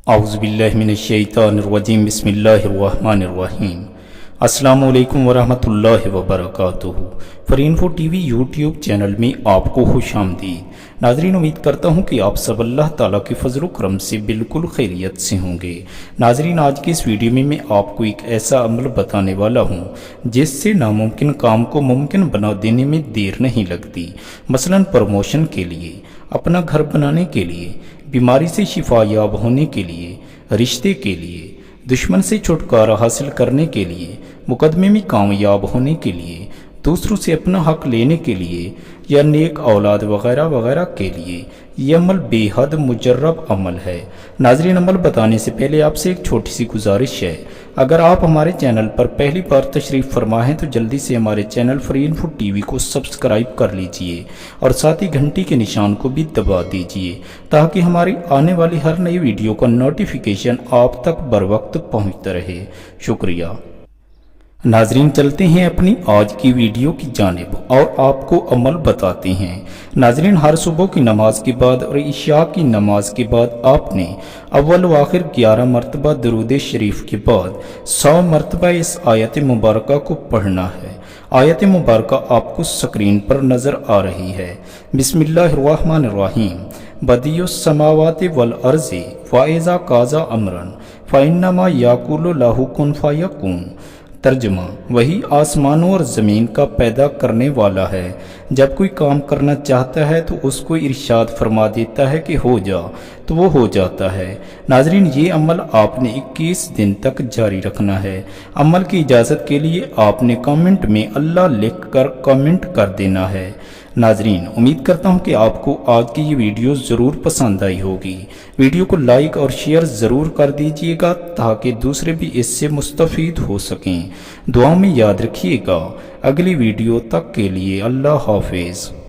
औज़ुबिल्लाहिमिनश्शैतानिर्रजीम बिस्मिल्लाहिर्रहमानिर्रहीम। अस्सलामुअलैकुम वरहमतुल्लाहि वबरकातुहू। फॉर टीवी यूट्यूब चैनल में आपको खुशामदीद। नाज़रीन, उम्मीद करता हूँ कि आप सब अल्लाह ताला के फजल व करम से बिल्कुल खैरियत से होंगे। नाज़रीन, आज की इस वीडियो में मैं आपको एक ऐसा अमल बताने वाला हूँ जिससे नामुमकिन काम को मुमकिन बना देने में देर नहीं लगती। मसलन प्रमोशन के लिए, अपना घर बनाने के लिए, बीमारी से शिफा याब होने के लिए, रिश्ते के लिए, दुश्मन से छुटकारा हासिल करने के लिए, मुकदमे में कामयाब होने के लिए, दूसरों से अपना हक लेने के लिए या नेक औलाद वगैरह वगैरह के लिए ये अमल बेहद मुजर्रब अमल है। नाज़रीन, अमल बताने से पहले आपसे एक छोटी सी गुजारिश है, अगर आप हमारे चैनल पर पहली बार तशरीफ़ फरमा हैं तो जल्दी से हमारे चैनल फॉर टीवी को सब्सक्राइब कर लीजिए और साथ ही घंटी के निशान को भी दबा दीजिए ताकि हमारी आने वाली हर नई वीडियो का नोटिफिकेशन आप तक बर वक्त पहुँचता रहे। शुक्रिया। नाजरीन, चलते हैं अपनी आज की वीडियो की जानिब और आपको अमल बताते हैं। नाजरीन, हर सुबह की नमाज के बाद और इशा की नमाज के बाद आपने अव्वल व आखिर 11 मरतबा दरूद शरीफ के बाद 100 मरतबा इस आयत मुबारक को पढ़ना है। आयत मुबारक आपको स्क्रीन पर नजर आ रही है। बिस्मिल्लाहिर्रहमानिर्रहीम। बदियुस समावाति वल अर्ज़ि फ़ाइज़ा काज़ा अमरन फ़इन्नमा याकुलु लहु कुन फ़यकुन। तर्जुमा, वही आसमानों और ज़मीन का पैदा करने वाला है, जब कोई काम करना चाहता है तो उसको इरशाद फरमा देता है कि हो जा, तो वो हो जाता है। नाजरीन, ये अमल आपने 21 दिन तक जारी रखना है। अमल की इजाज़त के लिए आपने कमेंट में अल्लाह लिख कर कमेंट कर देना है। नाजरीन, उम्मीद करता हूँ कि आपको आज की ये वीडियो ज़रूर पसंद आई होगी। वीडियो को लाइक और शेयर ज़रूर कर दीजिएगा ताकि दूसरे भी इससे मुस्तफ़ीद हो सकें। दुआ में याद रखिएगा। अगली वीडियो तक के लिए अल्लाह हाफिज़।